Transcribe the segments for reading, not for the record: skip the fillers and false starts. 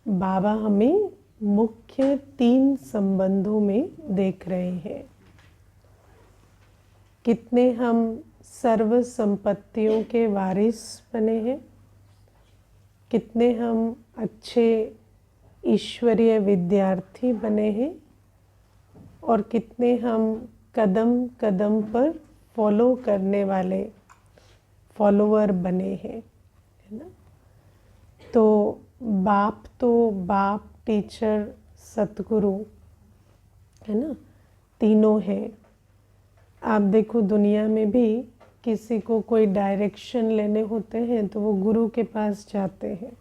बाबा हमें मुख्य 3 संबंधों में देख रहे हैं। कितने हम सर्व संपत्तियों के वारिस बने हैं, कितने हम अच्छे ईश्वरीय विद्यार्थी बने हैं और कितने हम कदम कदम पर फॉलो करने वाले फॉलोअर बने हैं, है ना। तो बाप टीचर सतगुरु, है ना, तीनों हैं। आप देखो दुनिया में भी किसी को कोई डायरेक्शन लेने होते हैं तो वो गुरु के पास जाते हैं।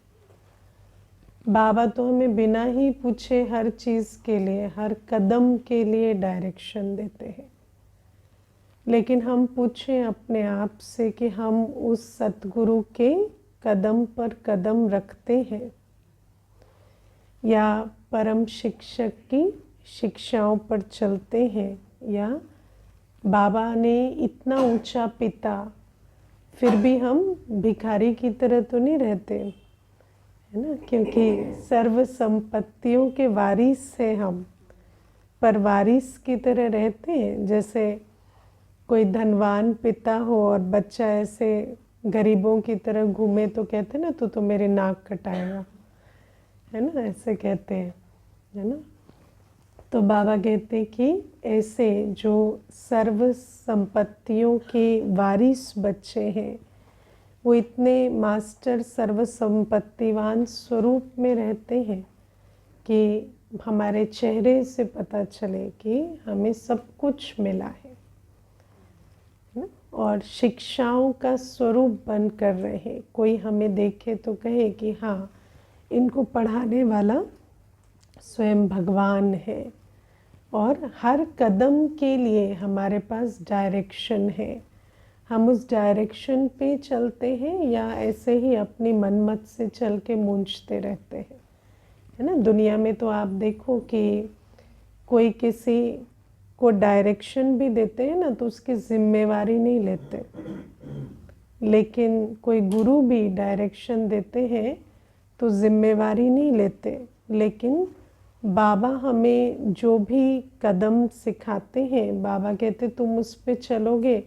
बाबा तो हमें बिना ही पूछे हर चीज़ के लिए, हर कदम के लिए डायरेक्शन देते हैं। लेकिन हम पूछें अपने आप से कि हम उस सतगुरु के कदम पर कदम रखते हैं या परम शिक्षक की शिक्षाओं पर चलते हैं, या बाबा ने इतना ऊंचा पिता फिर भी हम भिखारी की तरह तो नहीं रहते, है ना, क्योंकि सर्व संपत्तियों के वारिस हैं हम, पर वारिस की तरह रहते हैं। जैसे कोई धनवान पिता हो और बच्चा ऐसे गरीबों की तरह घूमे तो कहते हैं ना, तो मेरे नाक कटाएगा, है ना, ऐसे कहते हैं, है ना। तो बाबा कहते हैं कि ऐसे जो सर्व संपत्तियों के वारिस बच्चे हैं वो इतने मास्टर सर्व संपत्तिवान स्वरूप में रहते हैं कि हमारे चेहरे से पता चले कि हमें सब कुछ मिला है ना, और शिक्षाओं का स्वरूप बन कर रहे। कोई हमें देखे तो कहे कि हाँ, इनको पढ़ाने वाला स्वयं भगवान है, और हर कदम के लिए हमारे पास डायरेक्शन है। हम उस डायरेक्शन पे चलते हैं या ऐसे ही अपनी मनमत से चल के मूंझते रहते हैं, है ना। दुनिया में तो आप देखो कि कोई किसी को डायरेक्शन भी देते हैं ना तो उसकी जिम्मेवारी नहीं लेते, लेकिन कोई गुरु भी डायरेक्शन देते हैं तो जिम्मेवारी नहीं लेते। लेकिन बाबा हमें जो भी कदम सिखाते हैं, बाबा कहते तुम उस पे चलोगे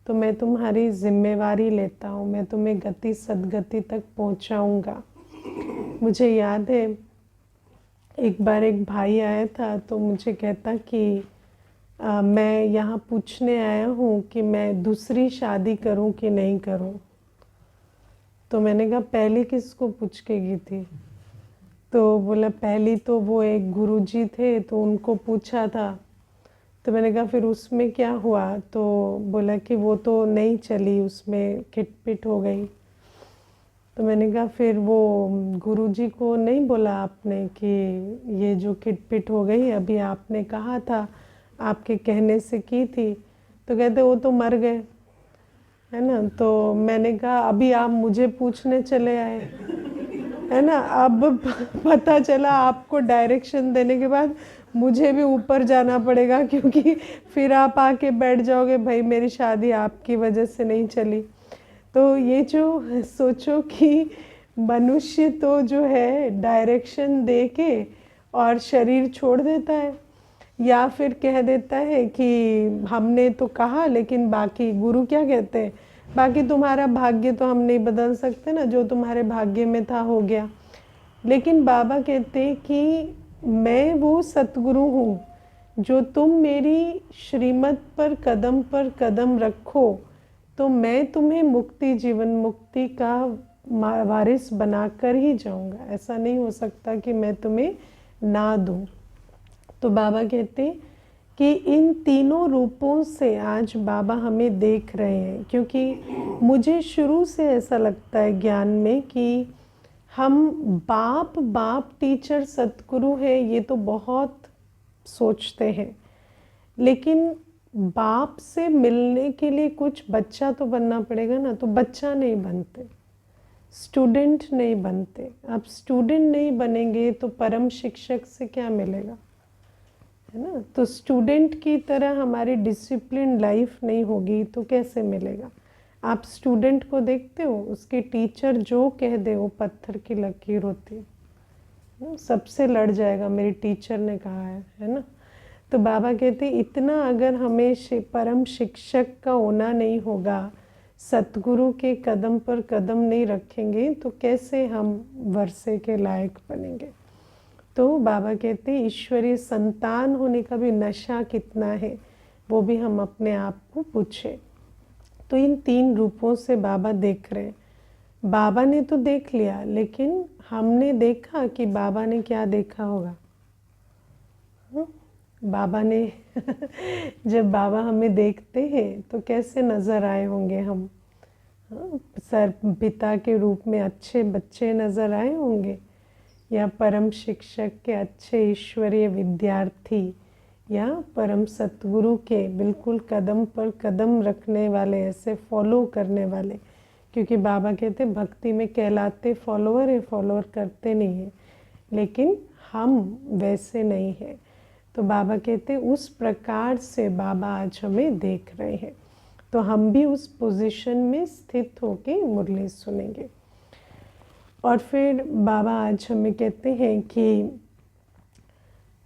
तो मैं तुम्हारी जिम्मेवारी लेता हूँ, मैं तुम्हें गति सदगति तक पहुँचाऊँगा। मुझे याद है एक बार एक भाई आया था तो मुझे कहता कि मैं यहाँ पूछने आया हूँ कि मैं दूसरी शादी करूँ कि नहीं करूँ। तो मैंने कहा पहली किसको पूछ के गई थी? तो बोला पहली तो वो एक गुरुजी थे तो उनको पूछा था। तो मैंने कहा फिर उसमें क्या हुआ? तो बोला कि वो तो नहीं चली, उसमें खिटपिट हो गई। तो मैंने कहा फिर वो गुरुजी को नहीं बोला आपने कि ये जो खिटपिट हो गई अभी आपने कहा था, आपके कहने से की थी? तो कहते वो तो मर गए, है ना। तो मैंने कहा अभी आप मुझे पूछने चले आए, है ना। अब पता चला आपको डायरेक्शन देने के बाद मुझे भी ऊपर जाना पड़ेगा, क्योंकि फिर आप आके बैठ जाओगे भाई मेरी शादी आपकी वजह से नहीं चली। तो ये जो सोचो कि मनुष्य तो जो है डायरेक्शन दे के और शरीर छोड़ देता है, या फिर कह देता है कि हमने तो कहा लेकिन बाकी गुरु क्या कहते हैं, बाकी तुम्हारा भाग्य तो हम नहीं बदल सकते ना, जो तुम्हारे भाग्य में था हो गया। लेकिन बाबा कहते हैं कि मैं वो सतगुरु हूँ जो तुम मेरी श्रीमत पर कदम रखो तो मैं तुम्हें मुक्ति, जीवन मुक्ति का वारिस बनाकर ही जाऊंगा। ऐसा नहीं हो सकता कि मैं तुम्हें ना दूं। तो बाबा कहते हैं कि इन तीनों रूपों से आज बाबा हमें देख रहे हैं, क्योंकि मुझे शुरू से ऐसा लगता है ज्ञान में कि हम बाप टीचर सतगुरु है ये तो बहुत सोचते हैं, लेकिन बाप से मिलने के लिए कुछ बच्चा तो बनना पड़ेगा ना। तो बच्चा नहीं बनते, स्टूडेंट नहीं बनते। अब स्टूडेंट नहीं बनेंगे तो परम शिक्षक से क्या मिलेगा, है ना। तो स्टूडेंट की तरह हमारी डिसिप्लिन लाइफ नहीं होगी तो कैसे मिलेगा। आप स्टूडेंट को देखते हो, उसके टीचर जो कह दे वो पत्थर की लकीर होती है। सबसे लड़ जाएगा, मेरी टीचर ने कहा है ना। तो बाबा कहते इतना अगर हमें परम शिक्षक का होना नहीं होगा, सतगुरु के कदम पर कदम नहीं रखेंगे, तो कैसे हम वर्षे के लायक बनेंगे। तो बाबा कहते ईश्वरीय संतान होने का भी नशा कितना है, वो भी हम अपने आप को पूछे। तो इन 3 रूपों से बाबा देख रहे हैं। बाबा ने तो देख लिया, लेकिन हमने देखा कि बाबा ने क्या देखा होगा। बाबा ने जब बाबा हमें देखते हैं तो कैसे नज़र आए होंगे हम। सर पिता के रूप में अच्छे बच्चे नज़र आए होंगे, या परम शिक्षक के अच्छे ईश्वरीय विद्यार्थी, या परम सतगुरु के बिल्कुल कदम पर कदम रखने वाले, ऐसे फॉलो करने वाले। क्योंकि बाबा कहते भक्ति में कहलाते फॉलोअर है, फॉलोअर करते नहीं है, लेकिन हम वैसे नहीं हैं। तो बाबा कहते उस प्रकार से बाबा आज हमें देख रहे हैं, तो हम भी उस पोजीशन में स्थित होके मुरली सुनेंगे। और फिर बाबा आज हमें कहते हैं कि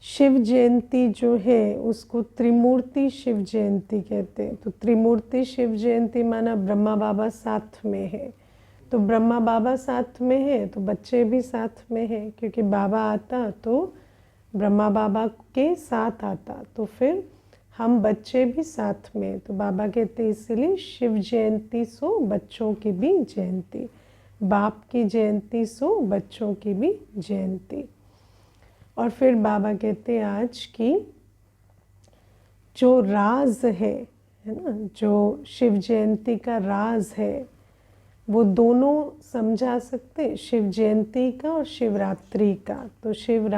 शिव जयंती जो है उसको त्रिमूर्ति शिव जयंती कहते हैं। तो त्रिमूर्ति शिव जयंती माना ब्रह्मा बाबा साथ में है, तो ब्रह्मा बाबा साथ में है तो बच्चे भी साथ में हैं, क्योंकि बाबा आता तो ब्रह्मा बाबा के साथ आता, तो फिर हम बच्चे भी साथ में। तो बाबा कहते इसलिए शिव जयंती सो बच्चों की भी जयंती, बाप की जयंती सो बच्चों की भी जयंती। और फिर बाबा कहते आज की जो राज है ना, जो शिव जयंती का राज है, वो दोनों समझा सकते, शिव जयंती का और शिवरात्रि का। तो शिव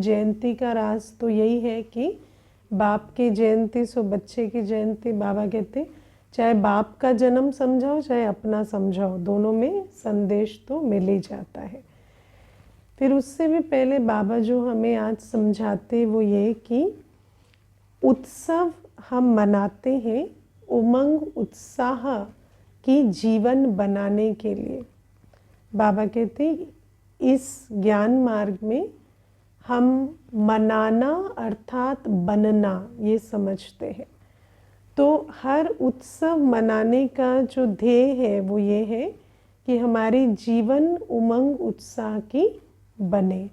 जयंती का राज तो यही है कि बाप की जयंती सो बच्चे की जयंती। बाबा कहते चाहे बाप का जन्म समझाओ चाहे अपना समझाओ, दोनों में संदेश तो मिल ही जाता है। फिर उससे भी पहले बाबा जो हमें आज समझाते वो ये कि उत्सव हम मनाते हैं उमंग उत्साह की जीवन बनाने के लिए। बाबा कहते इस ज्ञान मार्ग में हम मनाना अर्थात बनना ये समझते हैं। तो हर उत्सव मनाने का जो ध्येय है वो ये है कि हमारी जीवन उमंग उत्साह की बने।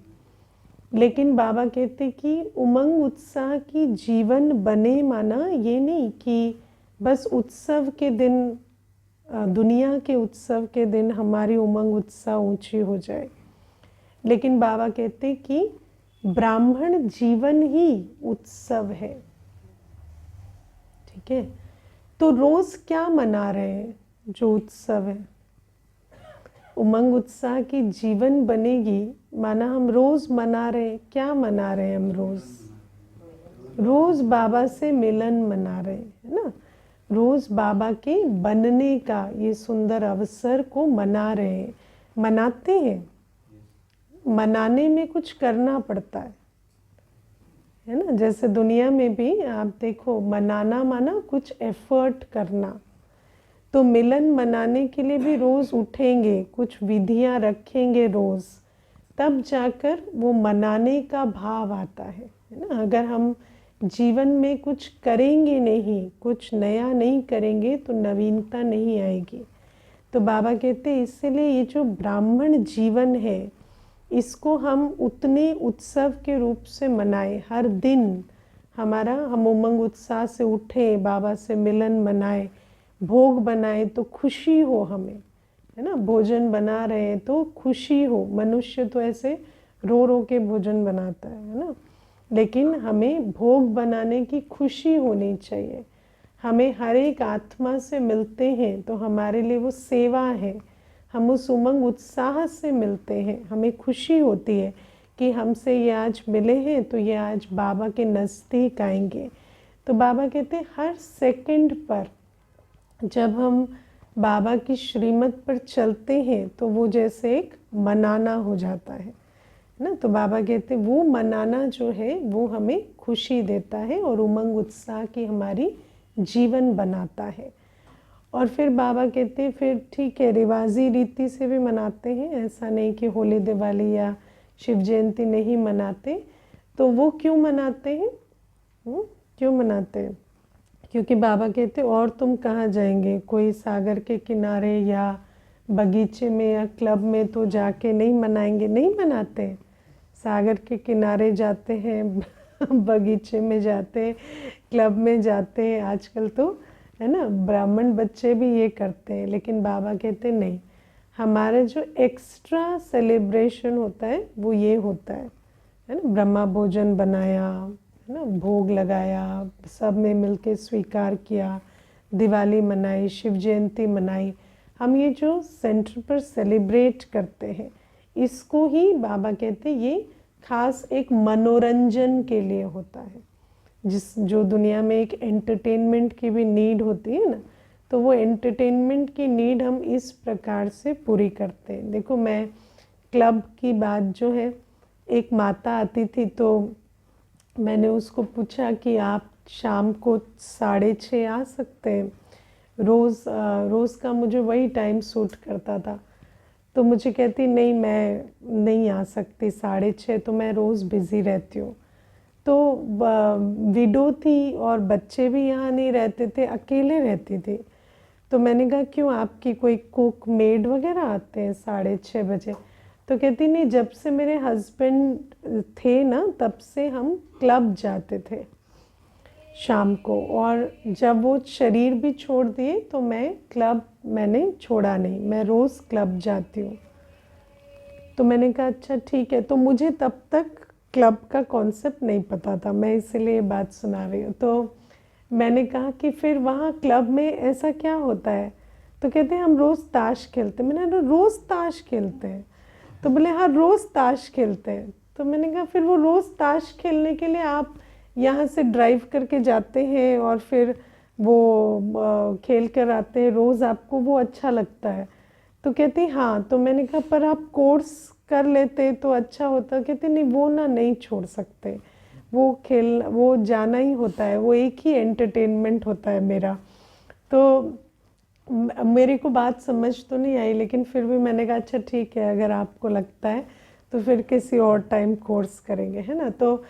लेकिन बाबा कहते कि उमंग उत्साह की जीवन बने माना ये नहीं कि बस उत्सव के दिन, दुनिया के उत्सव के दिन हमारी उमंग उत्साह ऊंची हो जाए, लेकिन बाबा कहते कि ब्राह्मण जीवन ही उत्सव है। ठीक है, तो रोज क्या मना रहे हैं जो उत्सव है, उमंग उत्साह की जीवन बनेगी माना हम रोज मना रहे हैं। क्या मना रहे हैं हम रोज बाबा से मिलन मना रहे हैं, है ना। रोज बाबा के बनने का ये सुंदर अवसर को मना रहे हैं। मनाते हैं, मनाने में कुछ करना पड़ता है ना। जैसे दुनिया में भी आप देखो, मनाना माना कुछ एफर्ट करना। तो मिलन मनाने के लिए भी रोज उठेंगे, कुछ विधियां रखेंगे रोज, तब जाकर वो मनाने का भाव आता है ना। अगर हम जीवन में कुछ करेंगे नहीं, कुछ नया नहीं करेंगे तो नवीनता नहीं आएगी। तो बाबा कहते हैं इसलिए ये जो ब्राह्मण जीवन है इसको हम उतने उत्सव के रूप से मनाएं। हर दिन हम उमंग उत्साह से उठें, बाबा से मिलन मनाएं, भोग बनाए तो खुशी हो हमें, है ना। भोजन बना रहे हैं तो खुशी हो। मनुष्य तो ऐसे रो रो के भोजन बनाता है ना, लेकिन हमें भोग बनाने की खुशी होनी चाहिए। हमें हर एक आत्मा से मिलते हैं तो हमारे लिए वो सेवा है। हम उस उमंग उत्साह से मिलते हैं, हमें खुशी होती है कि हमसे ये आज मिले हैं तो ये आज बाबा के नज़दीक आएंगे। तो बाबा कहते हैं हर सेकंड पर जब हम बाबा की श्रीमत पर चलते हैं तो वो जैसे एक मनाना हो जाता है ना। तो बाबा कहते वो मनाना जो है वो हमें खुशी देता है और उमंग उत्साह की हमारी जीवन बनाता है। और फिर बाबा कहते फिर ठीक है, रिवाजी रीति से भी मनाते हैं, ऐसा नहीं कि होली दिवाली या शिव जयंती नहीं मनाते, तो वो क्यों मनाते हैं? क्यों मनाते हैं? क्योंकि बाबा कहते और तुम कहाँ जाएंगे, कोई सागर के किनारे या बगीचे में या क्लब में तो जाके नहीं मनाएंगे, नहीं मनाते। सागर के किनारे जाते हैं, बगीचे में जाते हैं, क्लब में जाते हैं, आजकल तो है ना, ब्राह्मण बच्चे भी ये करते हैं। लेकिन बाबा कहते नहीं, हमारा जो एक्स्ट्रा सेलिब्रेशन होता है वो ये होता है ना, ब्रह्मा भोजन बनाया है ना, भोग लगाया, सब में मिलके स्वीकार किया, दिवाली मनाई, शिव जयंती मनाई। हम ये जो सेंटर पर सेलिब्रेट करते हैं, इसको ही बाबा कहते हैं ये खास एक मनोरंजन के लिए होता है। जो दुनिया में एक एंटरटेनमेंट की भी नीड होती है ना, तो वो एंटरटेनमेंट की नीड हम इस प्रकार से पूरी करते हैं। देखो, मैं क्लब की बात जो है, एक माता आती थी तो मैंने उसको पूछा कि आप शाम को 6:30 आ सकते हैं? रोज़ का मुझे वही टाइम सूट करता था। तो मुझे कहती नहीं, मैं नहीं आ सकती 6:30, तो मैं रोज़ बिज़ी रहती हूँ। तो विडो थी और बच्चे भी यहाँ नहीं रहते थे, अकेले रहती थी। तो मैंने कहा क्यों, आपकी कोई कुक मेड वगैरह आते हैं 6:30 बजे? तो कहती नहीं, जब से मेरे हस्बैंड थे ना, तब से हम क्लब जाते थे शाम को, और जब वो शरीर भी छोड़ दिए तो मैं क्लब मैंने छोड़ा नहीं, मैं रोज़ क्लब जाती हूँ। तो मैंने कहा अच्छा ठीक है। तो मुझे तब तक क्लब का कॉन्सेप्ट नहीं पता था, मैं इसीलिए बात सुना रही हूँ। तो मैंने कहा कि फिर वहाँ क्लब में ऐसा क्या होता है? तो कहते हैं हम रोज़ ताश खेलते हैं। मैंने कहा रोज़ ताश खेलते हैं? तो बोले हाँ, रोज़ ताश खेलते हैं। तो मैंने कहा फिर वो रोज़ ताश खेलने के लिए आप यहाँ से ड्राइव करके जाते हैं और फिर वो खेल कर आते हैं, रोज़ आपको वो अच्छा लगता है? तो कहती हाँ। तो मैंने कहा पर आप कोर्स कर लेते तो अच्छा होता। कहते नहीं, वो ना नहीं छोड़ सकते, वो जाना ही होता है, वो एक ही एंटरटेनमेंट होता है मेरा। तो मेरे को बात समझ तो नहीं आई, लेकिन फिर भी मैंने कहा अच्छा ठीक है, अगर आपको लगता है तो फिर किसी और टाइम कोर्स करेंगे, है ना। तो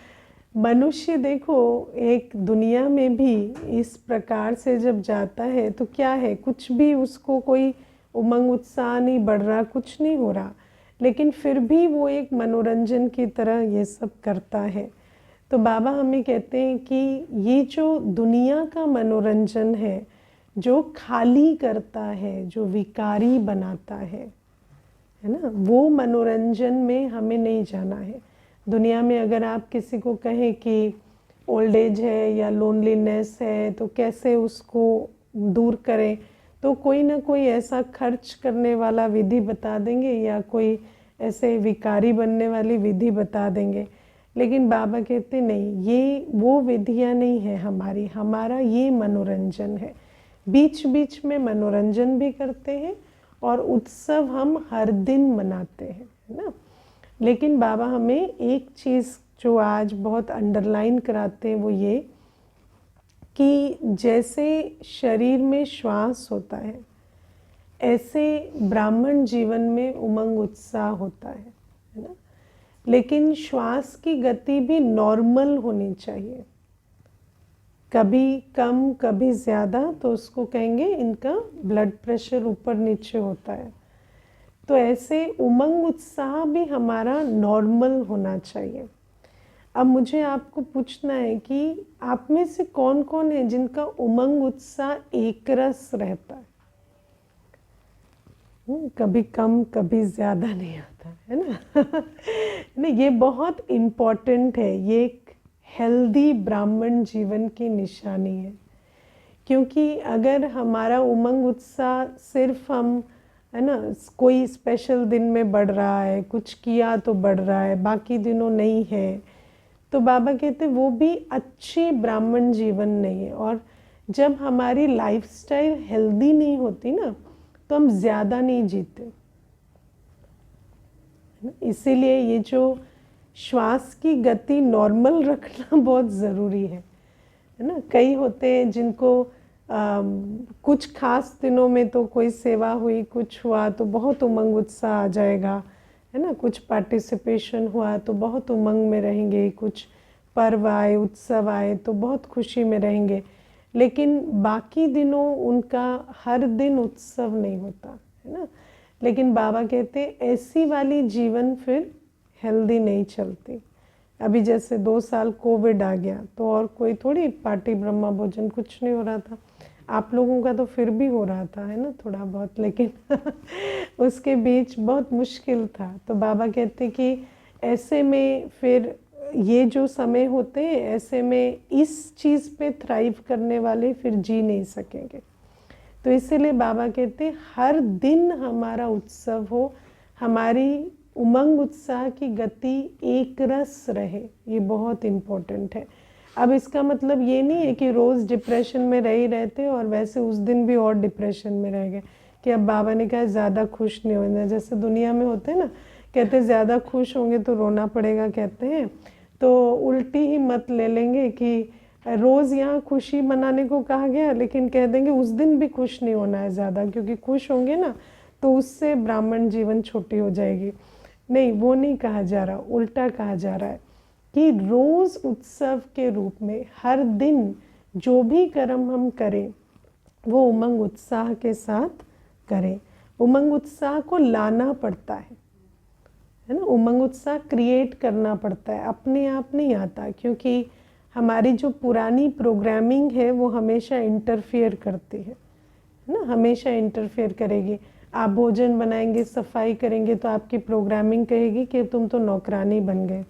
मनुष्य देखो, एक दुनिया में भी इस प्रकार से जब जाता है तो क्या है, कुछ भी उसको कोई उमंग उत्साह नहीं बढ़ रहा, कुछ नहीं हो रहा, लेकिन फिर भी वो एक मनोरंजन की तरह ये सब करता है। तो बाबा हमें कहते हैं कि ये जो दुनिया का मनोरंजन है, जो खाली करता है, जो विकारी बनाता है ना, वो मनोरंजन में हमें नहीं जाना है। दुनिया में अगर आप किसी को कहें कि ओल्ड एज है या लोनलीनेस है तो कैसे उसको दूर करें, तो कोई ना कोई ऐसा खर्च करने वाला विधि बता देंगे या कोई ऐसे विकारी बनने वाली विधि बता देंगे। लेकिन बाबा कहते नहीं, ये वो विधियाँ नहीं है हमारा ये मनोरंजन है। बीच बीच में मनोरंजन भी करते हैं और उत्सव हम हर दिन मनाते हैं, है ना। लेकिन बाबा हमें एक चीज़ जो आज बहुत अंडरलाइन कराते हैं वो ये कि जैसे शरीर में श्वास होता है, ऐसे ब्राह्मण जीवन में उमंग उत्साह होता है ना। लेकिन श्वास की गति भी नॉर्मल होनी चाहिए, कभी कम कभी ज़्यादा तो उसको कहेंगे इनका ब्लड प्रेशर ऊपर नीचे होता है। तो ऐसे उमंग उत्साह भी हमारा नॉर्मल होना चाहिए। अब मुझे आपको पूछना है कि आप में से कौन कौन है जिनका उमंग उत्साह एक रस रहता है? कभी कम कभी ज़्यादा नहीं होता है ना। नहीं, ये बहुत इम्पॉर्टेंट है, ये एक हेल्दी ब्राह्मण जीवन की निशानी है। क्योंकि अगर हमारा उमंग उत्साह सिर्फ हम, है ना, कोई स्पेशल दिन में बढ़ रहा है, कुछ किया तो बढ़ रहा है, बाकी दिनों नहीं है, तो बाबा कहते वो भी अच्छी ब्राह्मण जीवन नहीं है। और जब हमारी लाइफस्टाइल हेल्दी नहीं होती ना, तो हम ज़्यादा नहीं जीते। इसीलिए ये जो श्वास की गति नॉर्मल रखना बहुत ज़रूरी है ना। कई होते हैं जिनको कुछ खास दिनों में तो कोई सेवा हुई, कुछ हुआ तो बहुत उमंग उत्साह आ जाएगा, है ना। कुछ पार्टिसिपेशन हुआ तो बहुत उमंग में रहेंगे, कुछ पर्व आए, उत्सव आए तो बहुत खुशी में रहेंगे, लेकिन बाकी दिनों उनका हर दिन उत्सव नहीं होता, है ना। लेकिन बाबा कहते ऐसी वाली जीवन फिर हेल्दी नहीं चलती। अभी जैसे 2 साल कोविड आ गया तो और कोई थोड़ी पार्टी ब्रह्मा भोजन कुछ नहीं हो रहा था। आप लोगों का तो फिर भी हो रहा था, है ना, थोड़ा बहुत, लेकिन उसके बीच बहुत मुश्किल था। तो बाबा कहते कि ऐसे में फिर ये जो समय होते हैं, ऐसे में इस चीज़ पे थ्राइव करने वाले फिर जी नहीं सकेंगे। तो इसीलिए बाबा कहते हर दिन हमारा उत्सव हो, हमारी उमंग उत्साह की गति एक रस रहे, ये बहुत इम्पोर्टेंट है। अब इसका मतलब ये नहीं है कि रोज़ डिप्रेशन में रह ही रहते और वैसे उस दिन भी और डिप्रेशन में रह गए कि अब बाबा ने कहा ज़्यादा खुश नहीं होना, जैसे दुनिया में होते हैं ना, कहते ज़्यादा खुश होंगे तो रोना पड़ेगा कहते हैं, तो उल्टी ही मत ले लेंगे कि रोज़ यहाँ खुशी मनाने को कहा गया, लेकिन कह देंगे उस दिन भी खुश नहीं होना है ज़्यादा, क्योंकि खुश होंगे ना तो उससे ब्राह्मण जीवन छोटी हो जाएगी। नहीं, वो नहीं कहा जा रहा, उल्टा कहा जा रहा है कि रोज़ उत्सव के रूप में हर दिन जो भी कर्म हम करें वो उमंग उत्साह के साथ करें। उमंग उत्साह को लाना पड़ता है ना, उमंग उत्साह क्रिएट करना पड़ता है, अपने आप नहीं आता, क्योंकि हमारी जो पुरानी प्रोग्रामिंग है वो हमेशा इंटरफेयर करती है ना, हमेशा इंटरफेयर करेगी। आप भोजन बनाएंगे, सफाई करेंगे तो आपकी प्रोग्रामिंग कहेगी कि तुम तो नौकरानी बन गए,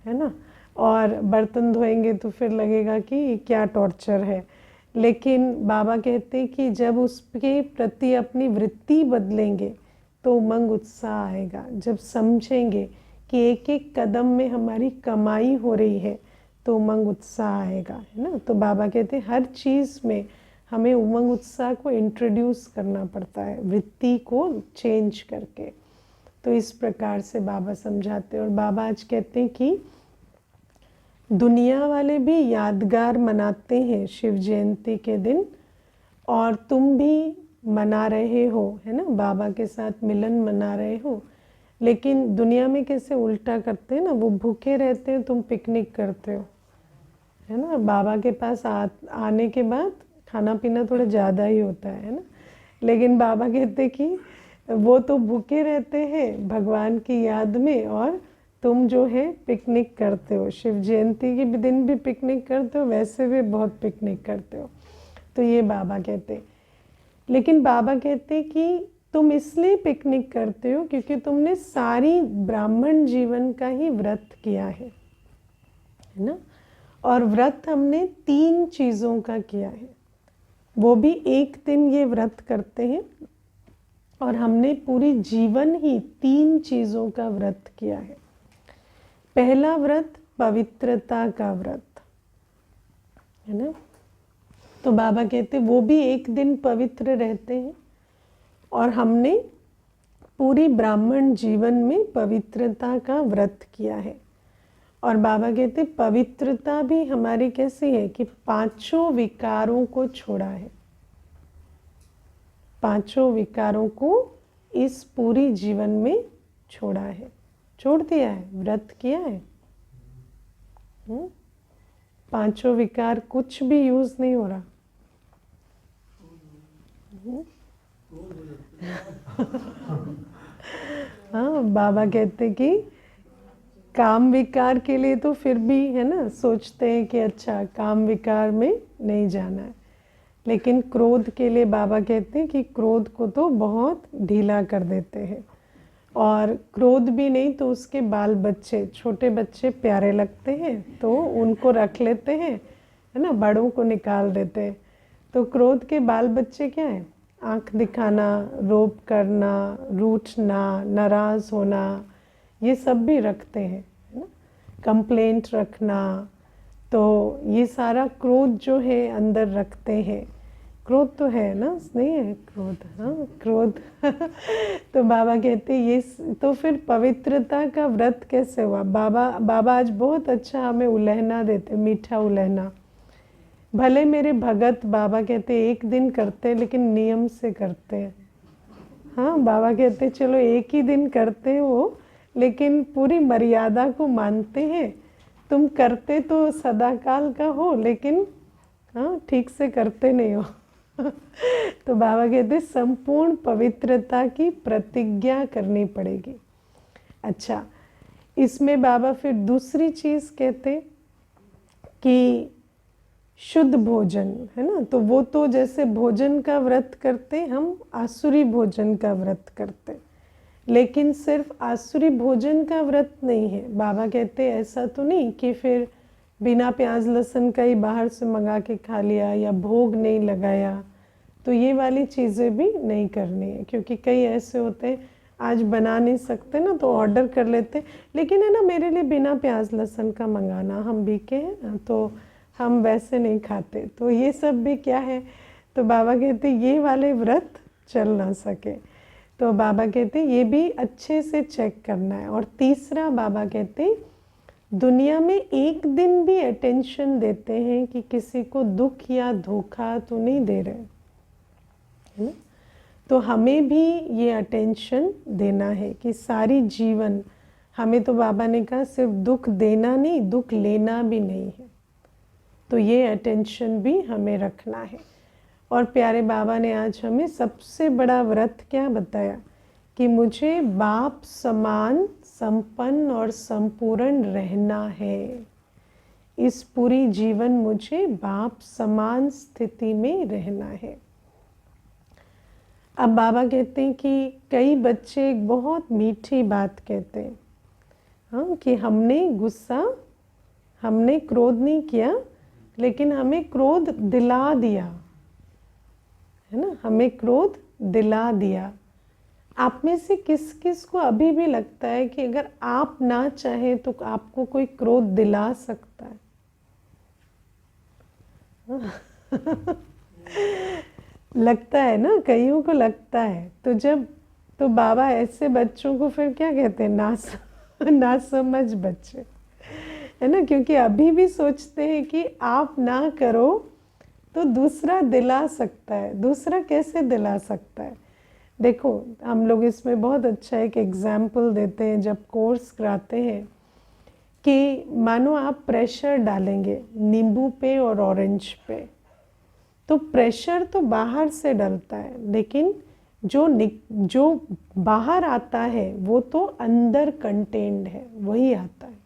है ना, और बर्तन धोएंगे तो फिर लगेगा कि क्या टॉर्चर है। लेकिन बाबा कहते कि जब उसके प्रति अपनी वृत्ति बदलेंगे तो उमंग उत्साह आएगा। जब समझेंगे कि एक एक कदम में हमारी कमाई हो रही है तो उमंग उत्साह आएगा, है ना। तो बाबा कहते हैं हर चीज़ में हमें उमंग उत्साह को इंट्रोड्यूस करना पड़ता है, वृत्ति को चेंज करके। तो इस प्रकार से बाबा समझाते हैं। और बाबा आज कहते हैं कि दुनिया वाले भी यादगार मनाते हैं शिव जयंती के दिन, और तुम भी मना रहे हो, है ना, बाबा के साथ मिलन मना रहे हो। लेकिन दुनिया में कैसे उल्टा करते हैं ना, वो भूखे रहते हैं, तुम पिकनिक करते हो, है ना। बाबा के पास आने के बाद खाना पीना थोड़ा ज़्यादा ही होता है ना। लेकिन बाबा कहते कि वो तो भूखे रहते हैं भगवान की याद में, और तुम जो है पिकनिक करते हो, शिव जयंती के दिन भी पिकनिक करते हो, वैसे भी बहुत पिकनिक करते हो। तो ये बाबा कहते। लेकिन बाबा कहते कि तुम इसलिए पिकनिक करते हो क्योंकि तुमने सारी ब्राह्मण जीवन का ही व्रत किया है ना। और व्रत हमने 3 चीज़ों का किया है, वो भी एक दिन ये व्रत करते हैं, और हमने पूरी जीवन ही 3 चीज़ों का व्रत किया है। पहला व्रत पवित्रता का व्रत, है ना। तो बाबा कहते वो भी एक दिन पवित्र रहते हैं, और हमने पूरी ब्राह्मण जीवन में पवित्रता का व्रत किया है। और बाबा कहते पवित्रता भी हमारी कैसी है कि 5 विकारों को छोड़ा है, 5 विकारों को इस पूरी जीवन में छोड़ा है, छोड़ दिया है, व्रत किया है। 5 विकार कुछ भी यूज नहीं हो रहा। हाँ, बाबा कहते कि काम विकार के लिए तो फिर भी, है ना, सोचते हैं कि अच्छा काम विकार में नहीं जाना है, लेकिन क्रोध के लिए बाबा कहते हैं कि क्रोध को तो बहुत ढीला कर देते हैं। और क्रोध भी नहीं तो उसके बाल बच्चे, छोटे बच्चे प्यारे लगते हैं तो उनको रख लेते हैं, है ना, बड़ों को निकाल देते हैं। तो क्रोध के बाल बच्चे क्या है? आँख दिखाना, रोप करना, रूठना, नाराज़ होना, ये सब भी रखते हैं, है ना, कंप्लेंट रखना। तो ये सारा क्रोध जो है अंदर रखते हैं। क्रोध तो है ना, नहीं है क्रोध? हाँ, क्रोध। तो बाबा कहते ये तो फिर पवित्रता का व्रत कैसे हुआ? बाबा आज बहुत अच्छा हमें उलहना देते, मीठा उलहना। भले मेरे भगत, बाबा कहते एक दिन करते लेकिन नियम से करते हैं। हाँ, बाबा कहते चलो एक ही दिन करते हो, लेकिन पूरी मर्यादा को मानते हैं। तुम करते तो सदा काल का हो, लेकिन हाँ ठीक से करते नहीं हो। तो बाबा कहते संपूर्ण पवित्रता की प्रतिज्ञा करनी पड़ेगी। अच्छा, इसमें बाबा फिर दूसरी चीज कहते कि शुद्ध भोजन, है ना। तो वो तो जैसे भोजन का व्रत करते, हम आसुरी भोजन का व्रत करते, लेकिन सिर्फ आसुरी भोजन का व्रत नहीं है। बाबा कहते ऐसा तो नहीं कि फिर बिना प्याज लहसुन का ही बाहर से मंगा के खा लिया या भोग नहीं लगाया, तो ये वाली चीज़ें भी नहीं करनी है। क्योंकि कई ऐसे होते हैं आज बना नहीं सकते ना, तो ऑर्डर कर लेते, लेकिन है ना मेरे लिए बिना प्याज लहसुन का मंगाना, हम बीके हैं ना तो हम वैसे नहीं खाते। तो ये सब भी क्या है, तो बाबा कहते ये वाले व्रत चल ना सके। तो बाबा कहते ये भी अच्छे से चेक करना है। और तीसरा बाबा कहते दुनिया में एक दिन भी अटेंशन देते हैं कि किसी को दुख या धोखा तो नहीं दे रहे, है ना। तो हमें भी ये अटेंशन देना है कि सारी जीवन हमें, तो बाबा ने कहा सिर्फ दुख देना नहीं, दुख लेना भी नहीं है। तो ये अटेंशन भी हमें रखना है। और प्यारे बाबा ने आज हमें सबसे बड़ा व्रत क्या बताया कि मुझे बाप समान संपन्न और संपूर्ण रहना है। इस पूरी जीवन मुझे बाप समान स्थिति में रहना है। अब बाबा कहते हैं कि कई बच्चे एक बहुत मीठी बात कहते हैं, हाँ, कि हमने क्रोध नहीं किया, लेकिन हमें क्रोध दिला दिया, है ना, हमें क्रोध दिला दिया। आप में से किस किस को अभी भी लगता है कि अगर आप ना चाहें तो आपको कोई क्रोध दिला सकता है? लगता है ना, कईयों को लगता है। तो बाबा ऐसे बच्चों को फिर क्या कहते हैं, ना समझ बच्चे, है ना। क्योंकि अभी भी सोचते हैं कि आप ना करो तो दूसरा दिला सकता है। दूसरा कैसे दिला सकता है? देखो, हम लोग इसमें बहुत अच्छा एक एग्जाम्पल देते हैं जब कोर्स कराते हैं कि मानो आप प्रेशर डालेंगे नींबू पे और ऑरेंज पे, तो प्रेशर तो बाहर से डलता है, लेकिन जो बाहर आता है वो तो अंदर कंटेन्ड है, वही आता है।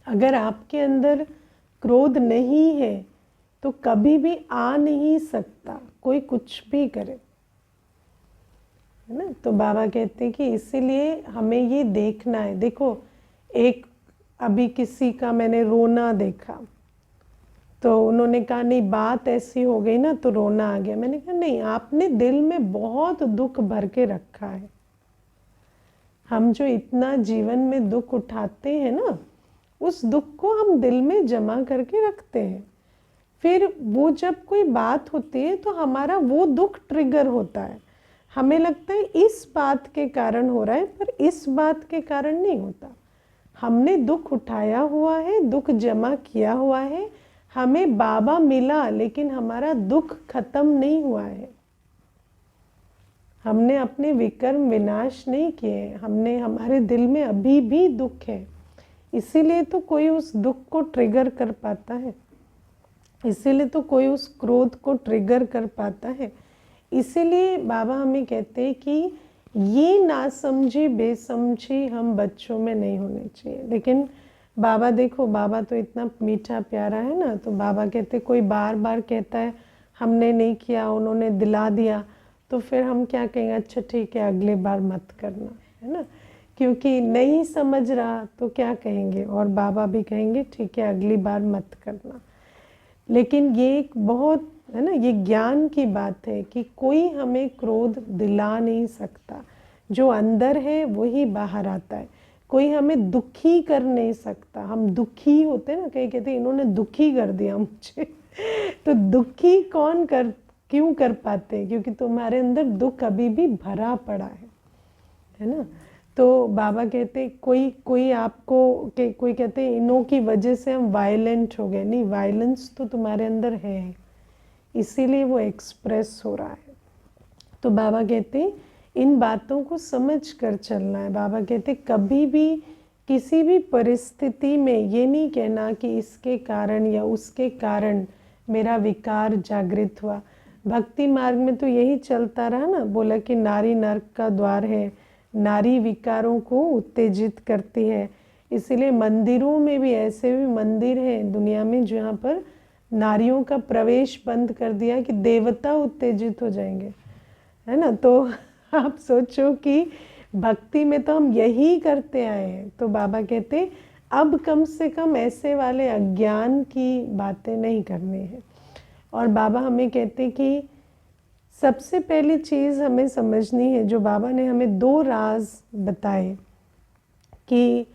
अगर आपके अंदर क्रोध नहीं है तो कभी भी आ नहीं सकता, कोई कुछ भी करे, है ना। तो बाबा कहते हैं कि इसीलिए हमें ये देखना है। देखो, एक अभी किसी का मैंने रोना देखा, तो उन्होंने कहा नहीं बात ऐसी हो गई ना तो रोना आ गया। मैंने कहा नहीं, आपने दिल में बहुत दुख भर के रखा है। हम जो इतना जीवन में दुख उठाते हैं ना, उस दुख को हम दिल में जमा करके रखते हैं। फिर वो जब कोई बात होती है तो हमारा वो दुख ट्रिगर होता है, हमें लगता है इस बात के कारण हो रहा है, पर इस बात के कारण नहीं होता। हमने दुख उठाया हुआ है, दुख जमा किया हुआ है, हमें बाबा मिला, लेकिन हमारा दुख खत्म नहीं हुआ है। हमने अपने विकर्म विनाश नहीं किए, हमारे दिल में अभी भी दुख है। इसीलिए तो कोई उस दुख को ट्रिगर कर पाता है, इसीलिए तो कोई उस क्रोध को ट्रिगर कर पाता है। इसीलिए बाबा हमें कहते हैं कि ये नासमझी बेसमझी हम बच्चों में नहीं होने चाहिए। लेकिन बाबा देखो, बाबा तो इतना मीठा प्यारा है ना, तो बाबा कहते कोई बार बार कहता है हमने नहीं किया, उन्होंने दिला दिया, तो फिर हम क्या कहेंगे, अच्छा ठीक है अगली बार मत करना, है ना। क्योंकि नहीं समझ रहा तो क्या कहेंगे, और बाबा भी कहेंगे ठीक है अगली बार मत करना। लेकिन ये एक बहुत, है ना, ये ज्ञान की बात है कि कोई हमें क्रोध दिला नहीं सकता। जो अंदर है वही बाहर आता है। कोई हमें दुखी कर नहीं सकता। हम दुखी होते हैं ना, कई कहते हैं इन्होंने दुखी कर दिया मुझे। तो दुखी क्यों कर पाते हैं? क्योंकि तुम्हारे अंदर दुख अभी भी भरा पड़ा है ना। तो बाबा कहते कोई आपको कोई कहते हैं इन्हों की वजह से हम वायलेंट हो गए। नहीं, वायलेंस तो तुम्हारे अंदर है, इसीलिए वो एक्सप्रेस हो रहा है। तो बाबा कहते हैं इन बातों को समझ कर चलना है। बाबा कहते कभी भी किसी भी परिस्थिति में ये नहीं कहना कि इसके कारण या उसके कारण मेरा विकार जागृत हुआ। भक्ति मार्ग में तो यही चलता रहा ना, बोला कि नारी नर्क का द्वार है, नारी विकारों को उत्तेजित करती है। इसीलिए मंदिरों में भी, ऐसे भी मंदिर हैं दुनिया में जहाँ पर नारियों का प्रवेश बंद कर दिया कि देवता उत्तेजित हो जाएंगे, है ना। तो आप सोचो कि भक्ति में तो हम यही करते आए हैं। तो बाबा कहते अब कम से कम ऐसे वाले अज्ञान की बातें नहीं करनी है। और बाबा हमें कहते कि सबसे पहली चीज़ हमें समझनी है, जो बाबा ने हमें 2 राज बताए कि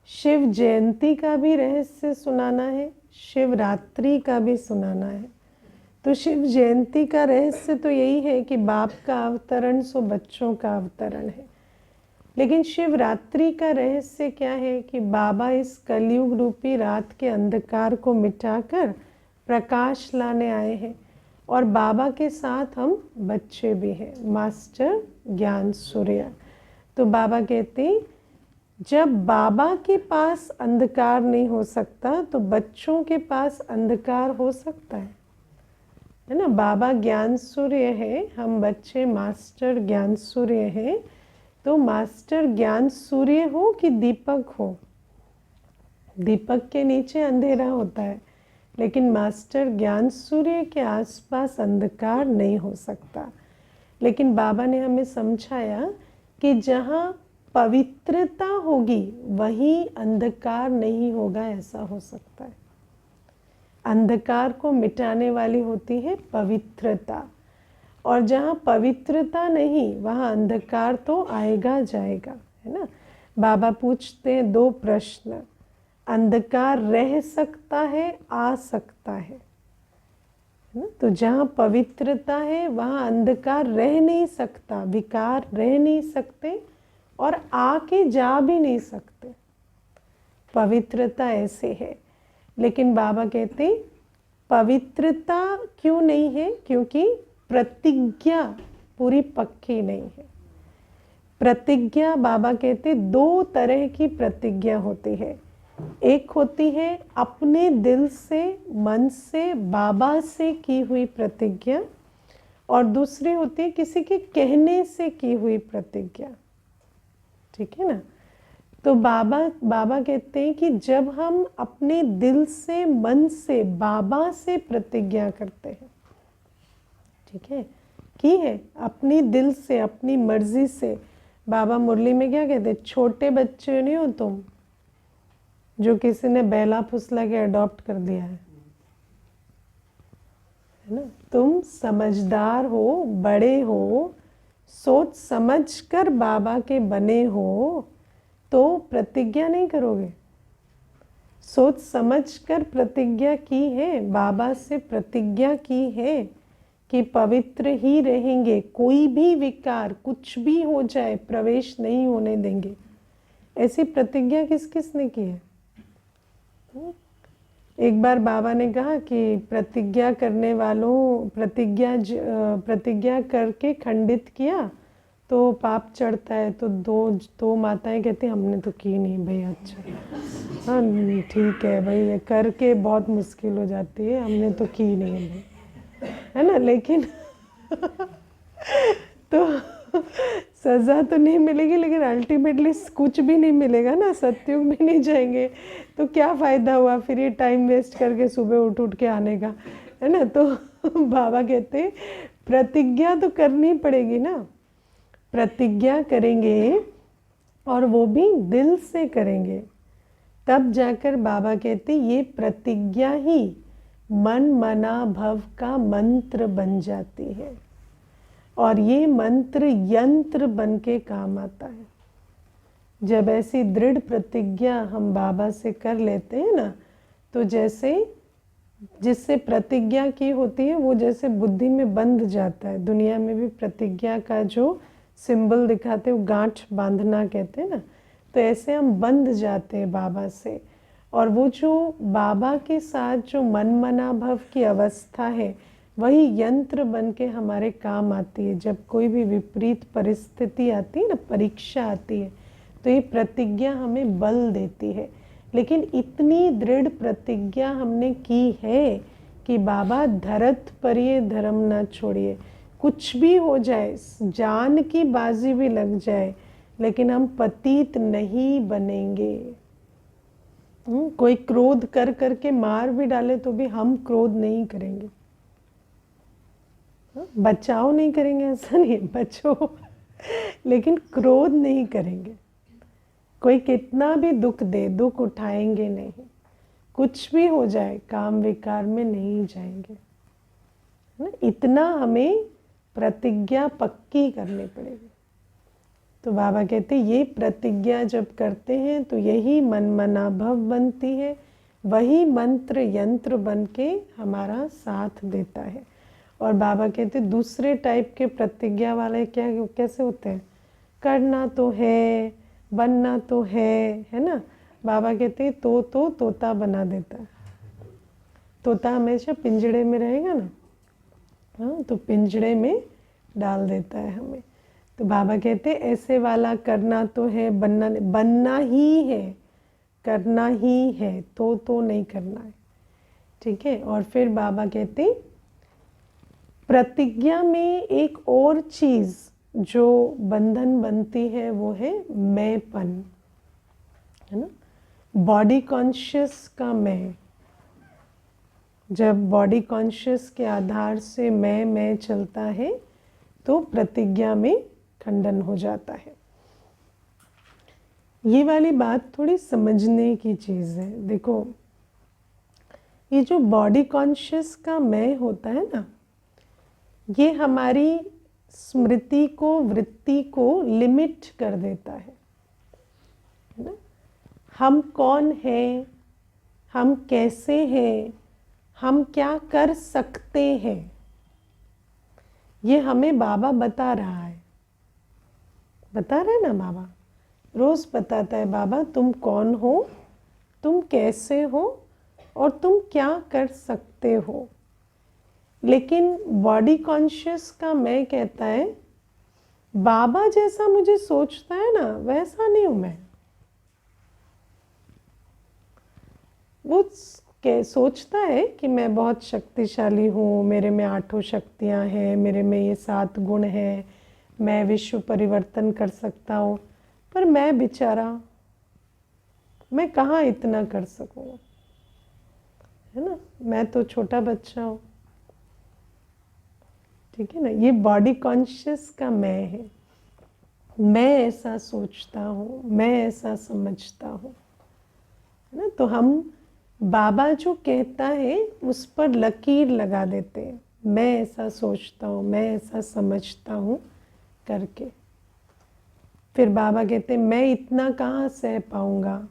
शिव जयंती का भी रहस्य सुनाना है, शिवरात्रि का भी सुनाना है। तो शिव जयंती का रहस्य तो यही है कि बाप का अवतरण सो बच्चों का अवतरण है। लेकिन शिवरात्रि का रहस्य क्या है कि बाबा इस कलयुग रूपी रात के अंधकार को मिटाकर प्रकाश लाने आए हैं। और बाबा के साथ हम बच्चे भी हैं, मास्टर ज्ञान सूर्य। तो बाबा कहते जब बाबा के पास अंधकार नहीं हो सकता तो बच्चों के पास अंधकार हो सकता है ना। बाबा ज्ञान सूर्य है, हम बच्चे मास्टर ज्ञान सूर्य हैं। तो मास्टर ज्ञान सूर्य हो कि दीपक हो, दीपक के नीचे अंधेरा होता है, लेकिन मास्टर ज्ञान सूर्य के आसपास अंधकार नहीं हो सकता। लेकिन बाबा ने हमें समझाया कि जहाँ पवित्रता होगी वहीं अंधकार नहीं होगा, ऐसा हो सकता है। अंधकार को मिटाने वाली होती है पवित्रता, और जहाँ पवित्रता नहीं वहाँ अंधकार तो आएगा जाएगा, है ना। बाबा पूछते हैं 2 प्रश्न, अंधकार रह सकता है, आ सकता है ना। तो जहाँ पवित्रता है वहाँ अंधकार रह नहीं सकता, विकार रह नहीं सकते और आके जा भी नहीं सकते। पवित्रता ऐसे है। लेकिन बाबा कहते पवित्रता क्यों नहीं है, क्योंकि प्रतिज्ञा पूरी पक्की नहीं है। प्रतिज्ञा बाबा कहते 2 तरह की प्रतिज्ञा होती है। एक होती है अपने दिल से, मन से, बाबा से की हुई प्रतिज्ञा, और दूसरी होती है किसी के कहने से की हुई प्रतिज्ञा, ठीक है ना। तो बाबा कहते हैं कि जब हम अपने दिल से, मन से, बाबा से प्रतिज्ञा करते हैं, ठीक है, की है अपनी दिल से, अपनी मर्जी से। बाबा मुरली में क्या कहते हैं, छोटे बच्चे नहीं हो तुम जो किसी ने बैला फुसला के अडॉप्ट कर दिया है ना। तुम समझदार हो, बड़े हो, सोच समझ कर बाबा के बने हो, तो प्रतिज्ञा नहीं करोगे। सोच समझ कर प्रतिज्ञा की है, बाबा से प्रतिज्ञा की है कि पवित्र ही रहेंगे, कोई भी विकार कुछ भी हो जाए प्रवेश नहीं होने देंगे। ऐसी प्रतिज्ञा किस किस ने की है। एक बार बाबा ने कहा कि प्रतिज्ञा करने वालों, प्रतिज्ञा करके खंडित किया तो पाप चढ़ता है। तो दो माताएं कहती हमने तो की नहीं भाई। अच्छा हाँ ठीक है भाई, ये करके बहुत मुश्किल हो जाती है, हमने तो की नहीं है भाई, है ना। लेकिन तो सज़ा तो नहीं मिलेगी, लेकिन अल्टीमेटली कुछ भी नहीं मिलेगा ना, सत्युग में नहीं जाएंगे तो क्या फ़ायदा हुआ फिर ये टाइम वेस्ट करके सुबह उठ के आने का, है ना। तो बाबा कहते प्रतिज्ञा तो करनी पड़ेगी ना, प्रतिज्ञा करेंगे और वो भी दिल से करेंगे, तब जाकर बाबा कहते ये प्रतिज्ञा ही मन मना भव का मंत्र बन जाती है, और ये मंत्र यंत्र बन के काम आता है। जब ऐसी दृढ़ प्रतिज्ञा हम बाबा से कर लेते हैं ना, तो जैसे जिससे प्रतिज्ञा की होती है वो जैसे बुद्धि में बंध जाता है। दुनिया में भी प्रतिज्ञा का जो सिंबल दिखाते हैं वो गांठ बांधना कहते हैं ना, तो ऐसे हम बंध जाते हैं बाबा से। और वो जो बाबा के साथ जो मन मना भव की अवस्था है वही यंत्र बन के हमारे काम आती है। जब कोई भी विपरीत परिस्थिति आती है ना, परीक्षा आती है, तो ये प्रतिज्ञा हमें बल देती है। लेकिन इतनी दृढ़ प्रतिज्ञा हमने की है कि बाबा धरत पर ये धर्म ना छोड़िए, कुछ भी हो जाए, जान की बाजी भी लग जाए, लेकिन हम पतित नहीं बनेंगे। कोई क्रोध कर करके मार भी डाले तो भी हम क्रोध नहीं करेंगे। बचाव नहीं करेंगे ऐसा नहीं, बचो, लेकिन क्रोध नहीं करेंगे। कोई कितना भी दुख दे, दुख उठाएंगे नहीं। कुछ भी हो जाए, काम विकार में नहीं जाएंगे। ना, इतना हमें प्रतिज्ञा पक्की करनी पड़ेगी। तो बाबा कहते ये प्रतिज्ञा जब करते हैं तो यही मन मना भव बनती है, वही मंत्र यंत्र बन के हमारा साथ देता है। और बाबा कहते दूसरे टाइप के प्रतिज्ञा वाले क्या कैसे होते हैं, करना तो है, बनना तो है ना। बाबा कहते हैं तो तोता बना देता है। तोता हमेशा पिंजड़े में रहेगा ना, हाँ, तो पिंजड़े में डाल देता है हमें। तो बाबा कहते ऐसे वाला करना तो है, बनना ही है, करना ही है, तो नहीं करना है। ठीक है। और फिर बाबा कहते प्रतिज्ञा में एक और चीज जो बंधन बनती है वो है मैंपन, है ना। बॉडी कॉन्शियस का मैं, जब बॉडी कॉन्शियस के आधार से मैं चलता है तो प्रतिज्ञा में खंडन हो जाता है। ये वाली बात थोड़ी समझने की चीज़ है। देखो, ये जो बॉडी कॉन्शियस का मैं होता है ना, ये हमारी स्मृति को, वृत्ति को लिमिट कर देता है ना। हम कौन हैं, हम कैसे हैं, हम क्या कर सकते हैं, ये हमें बाबा बता रहा है। बता रहे ना बाबा, रोज बताता है बाबा तुम कौन हो, तुम कैसे हो और तुम क्या कर सकते हो। लेकिन बॉडी कॉन्शियस का मैं कहता है बाबा जैसा मुझे सोचता है ना वैसा नहीं हूं मैं। वो सोचता है कि मैं बहुत शक्तिशाली हूँ, मेरे में 8 शक्तियाँ हैं, मेरे में ये 7 गुण हैं, मैं विश्व परिवर्तन कर सकता हूँ। पर मैं बेचारा, मैं कहाँ इतना कर सकूँ, है ना। मैं तो छोटा बच्चा हूँ। ठीक है ना। ये बॉडी कॉन्शियस का मैं है। मैं ऐसा सोचता हूँ, मैं ऐसा समझता हूँ, है ना। तो हम बाबा जो कहता है उस पर लकीर लगा देते हैं, मैं ऐसा सोचता हूँ, मैं ऐसा समझता हूँ करके। फिर बाबा कहते हैं मैं इतना कहाँ सह पाऊँगा,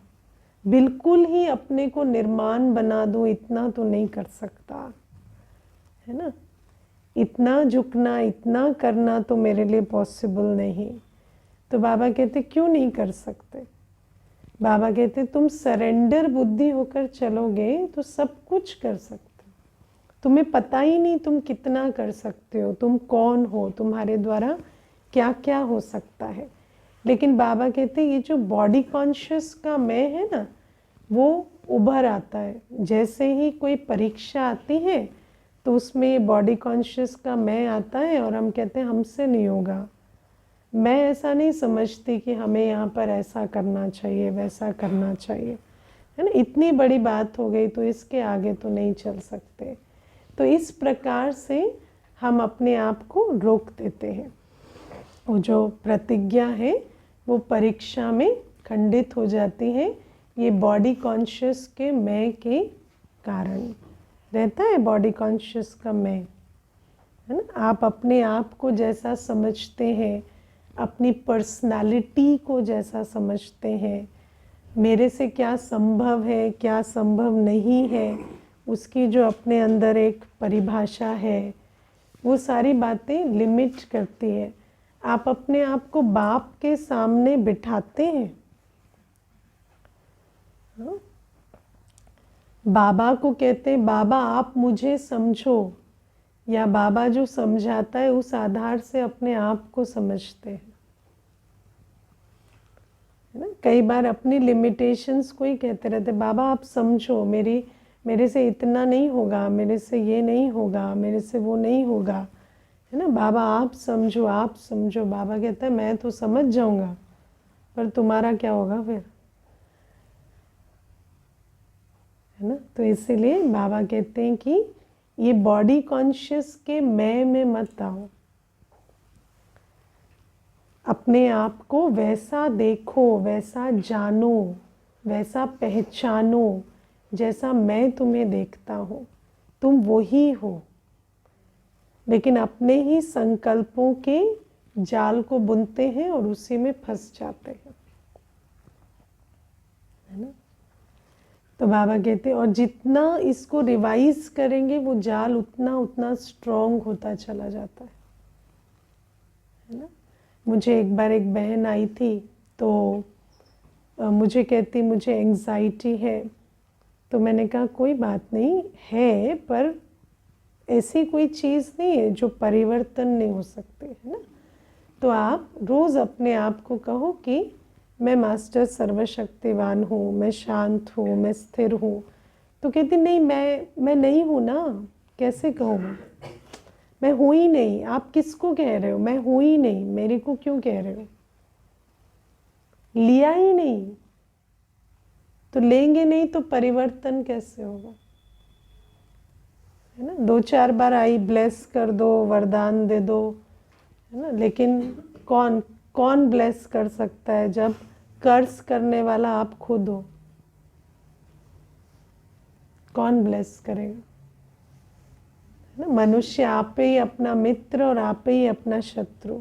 बिल्कुल ही अपने को निर्माण बना दूँ इतना तो नहीं कर सकता, है ना। इतना झुकना, इतना करना तो मेरे लिए पॉसिबल नहीं। तो बाबा कहते क्यों नहीं कर सकते। बाबा कहते तुम सरेंडर बुद्धि होकर चलोगे तो सब कुछ कर सकते हो। तुम्हें पता ही नहीं तुम कितना कर सकते हो, तुम कौन हो, तुम्हारे द्वारा क्या क्या हो सकता है। लेकिन बाबा कहते ये जो बॉडी कॉन्शियस का मैं है ना, वो उभर आता है। जैसे ही कोई परीक्षा आती है तो उसमें बॉडी कॉन्शियस का मैं आता है और हम कहते हैं हमसे नहीं होगा। मैं ऐसा नहीं समझती कि हमें यहाँ पर ऐसा करना चाहिए, वैसा करना चाहिए, है ना। इतनी बड़ी बात हो गई तो इसके आगे तो नहीं चल सकते। तो इस प्रकार से हम अपने आप को रोक देते हैं। वो जो प्रतिज्ञा है वो परीक्षा में खंडित हो जाती है। ये बॉडी कॉन्शियस के मैं के कारण रहता है। बॉडी कॉन्शियस का मैं, है ना। आप अपने आप को जैसा समझते हैं, अपनी पर्सनालिटी को जैसा समझते हैं, मेरे से क्या संभव है, क्या संभव नहीं है, उसकी जो अपने अंदर एक परिभाषा है, वो सारी बातें लिमिट करती है। आप अपने आप को बाप के सामने बिठाते हैं, हाँ? बाबा को कहते हैं बाबा आप मुझे समझो, या बाबा जो समझाता है उस आधार से अपने आप को समझते हैं, है ना। कई बार अपनी लिमिटेशंस को ही कहते रहते, बाबा आप समझो, मेरे से इतना नहीं होगा, मेरे से ये नहीं होगा, मेरे से वो नहीं होगा, है ना। बाबा आप समझो, आप समझो। बाबा कहता है मैं तो समझ जाऊंगा, पर तुम्हारा क्या होगा फिर, है ना। तो इसीलिए बाबा कहते हैं कि ये बॉडी कॉन्शियस के मैं में मत आओ, अपने आप को वैसा देखो, वैसा जानो, वैसा पहचानो जैसा मैं तुम्हें देखता हूँ। तुम वही हो, लेकिन अपने ही संकल्पों के जाल को बुनते हैं और उसी में फंस जाते हैं, है ना। तो बाबा कहते हैं और जितना इसको रिवाइज करेंगे वो जाल उतना उतना स्ट्रॉन्ग होता चला जाता है ना। मुझे एक बार एक बहन आई थी, तो मुझे कहती मुझे एंग्जाइटी है। तो मैंने कहा कोई बात नहीं है, पर ऐसी कोई चीज़ नहीं है जो परिवर्तन नहीं हो सकती, है ना। तो आप रोज़ अपने आप को कहो कि मैं मास्टर सर्वशक्तिवान हूँ, मैं शांत हूँ, मैं स्थिर हूँ। तो कहती नहीं, मैं नहीं हूँ ना, कैसे कहूँ, मैं हूँ ही नहीं। आप किसको कह रहे हो, मैं हूँ ही नहीं, मेरे को क्यों कह रहे हो, लिया ही नहीं, तो लेंगे नहीं तो परिवर्तन कैसे होगा, है ना। 2-4 बार आई ब्लेस कर दो, वरदान दे दो, है ना, लेकिन कौन कौन ब्लेस कर सकता है जब कर्ज करने वाला आप खुद हो। कौन ब्लेस करेगा, है ना। मनुष्य आप ही अपना मित्र और आप ही अपना शत्रु।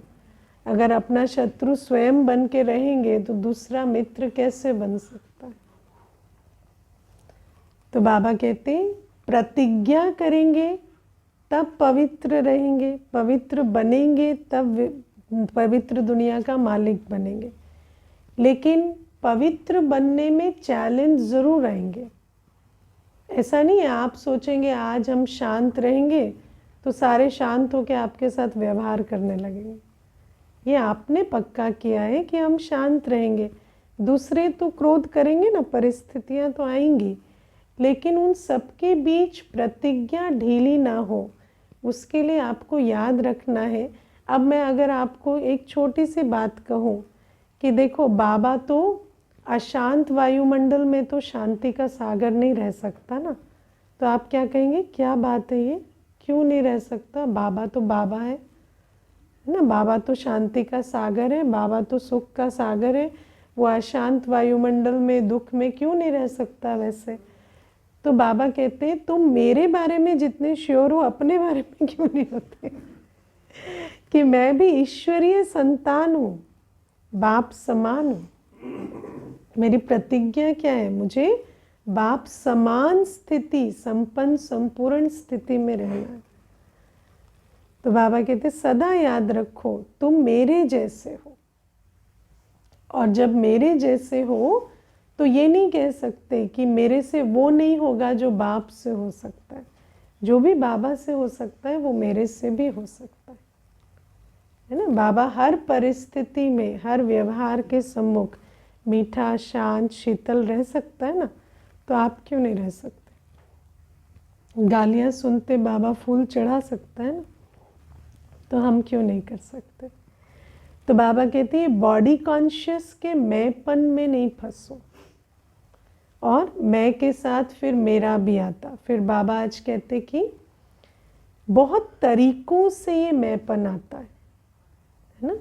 अगर अपना शत्रु स्वयं बन के रहेंगे तो दूसरा मित्र कैसे बन सकता है। तो बाबा कहते हैं प्रतिज्ञा करेंगे तब पवित्र रहेंगे, पवित्र बनेंगे तब पवित्र दुनिया का मालिक बनेंगे। लेकिन पवित्र बनने में चैलेंज ज़रूर आएंगे। ऐसा नहीं है आप सोचेंगे आज हम शांत रहेंगे तो सारे शांत होकर आपके साथ व्यवहार करने लगेंगे। ये आपने पक्का किया है कि हम शांत रहेंगे, दूसरे तो क्रोध करेंगे ना, परिस्थितियां तो आएंगी, लेकिन उन सबके बीच प्रतिज्ञा ढीली ना हो, उसके लिए आपको याद रखना है। अब मैं अगर आपको एक छोटी सी बात कहूँ कि देखो बाबा तो अशांत वायुमंडल में तो शांति का सागर नहीं रह सकता ना, तो आप क्या कहेंगे, क्या बात है ये, क्यों नहीं रह सकता, बाबा तो बाबा है ना, बाबा तो शांति का सागर है, बाबा तो सुख का सागर है, वो अशांत वायुमंडल में दुख में क्यों नहीं रह सकता वैसे। तो बाबा कहते हैं तुम मेरे बारे में जितने श्योर हो अपने बारे में क्यों नहीं होते कि मैं भी ईश्वरीय संतान हूँ, बाप समान हूँ। मेरी प्रतिज्ञा क्या है, मुझे बाप समान स्थिति, संपन्न संपूर्ण स्थिति में रहना है। तो बाबा कहते सदा याद रखो तुम मेरे जैसे हो, और जब मेरे जैसे हो तो ये नहीं कह सकते कि मेरे से वो नहीं होगा जो बाप से हो सकता है। जो भी बाबा से हो सकता है वो मेरे से भी हो सकता है ना। बाबा हर परिस्थिति में, हर व्यवहार के सम्मुख मीठा, शांत, शीतल रह सकता है ना, तो आप क्यों नहीं रह सकते। गालियाँ सुनते बाबा फूल चढ़ा सकता है ना, तो हम क्यों नहीं कर सकते। तो बाबा कहते हैं बॉडी कॉन्शियस के मैंपन में नहीं फंसो, और मैं के साथ फिर मेरा भी आता। फिर बाबा आज कहते कि बहुत तरीकों से ये मैंपन आता है ना।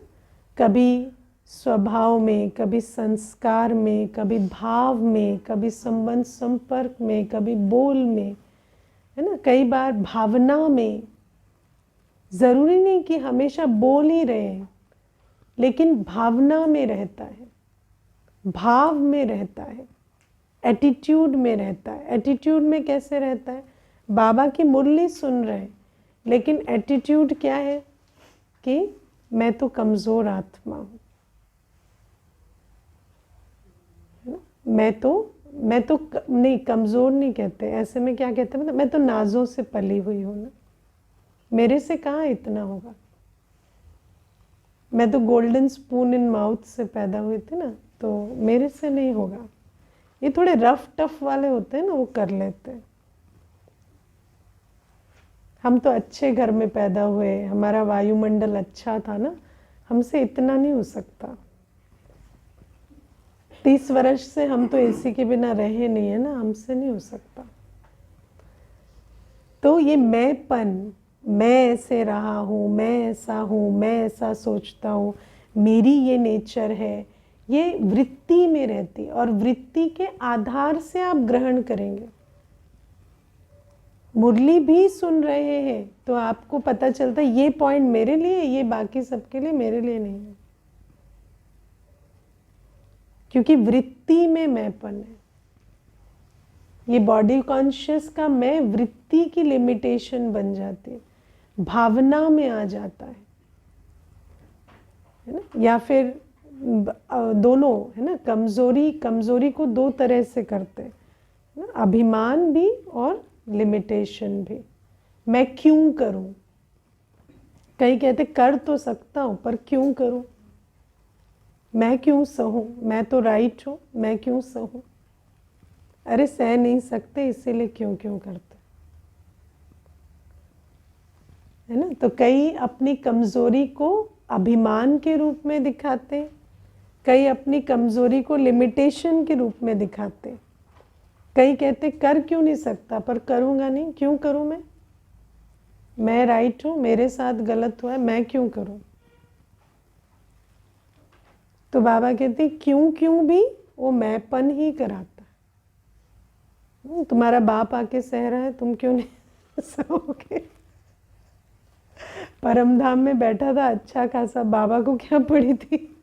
कभी स्वभाव में, कभी संस्कार में, कभी भाव में, कभी संबंध संपर्क में, कभी बोल में, है ना। कई बार भावना में, ज़रूरी नहीं कि हमेशा बोल ही रहे, लेकिन भावना में रहता है, भाव में रहता है, एटीट्यूड में रहता है। एटीट्यूड में कैसे रहता है, बाबा की मुरली सुन रहे हैं, लेकिन एटीट्यूड क्या है कि मैं तो कमज़ोर आत्मा हूँ, है ना। मैं तो नहीं, कमज़ोर नहीं कहते, ऐसे में क्या कहते हैं, मतलब मैं तो नाजों से पली हुई हूँ ना, मेरे से कहाँ इतना होगा। मैं तो गोल्डन स्पून इन माउथ से पैदा हुई थी ना, तो मेरे से नहीं होगा। ये थोड़े रफ टफ वाले होते हैं ना, वो कर लेते हैं। हम तो अच्छे घर में पैदा हुए, हमारा वायुमंडल अच्छा था ना, हमसे इतना नहीं हो सकता। 30 वर्ष से हम तो एसी के बिना रहे नहीं है ना, हमसे नहीं हो सकता। तो ये मैंपन, मैं ऐसे रहा हूँ, मैं ऐसा हूँ, मैं ऐसा सोचता हूँ, मेरी ये नेचर है, ये वृत्ति में रहती, और वृत्ति के आधार से आप ग्रहण करेंगे। मुरली भी सुन रहे हैं तो आपको पता चलता है ये पॉइंट मेरे लिए, ये बाकी सबके लिए, मेरे लिए नहीं है, क्योंकि वृत्ति में मैंपन है। ये बॉडी कॉन्शियस का मैं वृत्ति की लिमिटेशन बन जाती है, भावना में आ जाता है ना। या फिर दोनों है ना, कमजोरी को दो तरह से करते हैं ना, अभिमान भी और लिमिटेशन भी। मैं क्यों करूं, कई कहते कर तो सकता हूं पर क्यों करूं, मैं क्यों सहूं, मैं तो राइट हूं, मैं क्यों सहूं। अरे सह नहीं सकते इसीलिए क्यों क्यों करते है ना। तो कई अपनी कमजोरी को अभिमान के रूप में दिखाते, कई अपनी कमजोरी को लिमिटेशन के रूप में दिखाते। कई कहते कर क्यों नहीं सकता पर करूंगा नहीं, क्यों करूं मैं राइट हूं, मेरे साथ गलत हुआ है, मैं क्यों करूं। तो बाबा कहते क्यों क्यों भी वो मैंपन ही कराता है। तुम्हारा बाप आके सह रहा है, तुम क्यों नहीं सहोगे। परमधाम में बैठा था अच्छा खासा, बाबा को क्या पड़ी थी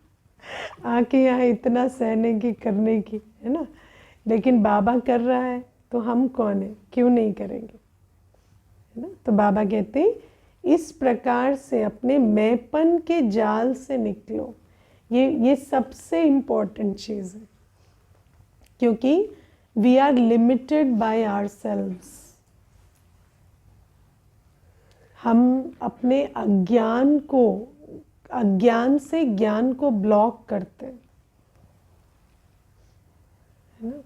आके यहाँ इतना सहने की, करने की, है ना। लेकिन बाबा कर रहा है तो हम कौन है, क्यों नहीं करेंगे, है ना। तो बाबा कहते इस प्रकार से अपने मैंपन के जाल से निकलो। ये सबसे इम्पोर्टेंट चीज़ है, क्योंकि we are limited by ourselves. हम अपने अज्ञान से ज्ञान को ब्लॉक करते हैं, है ना।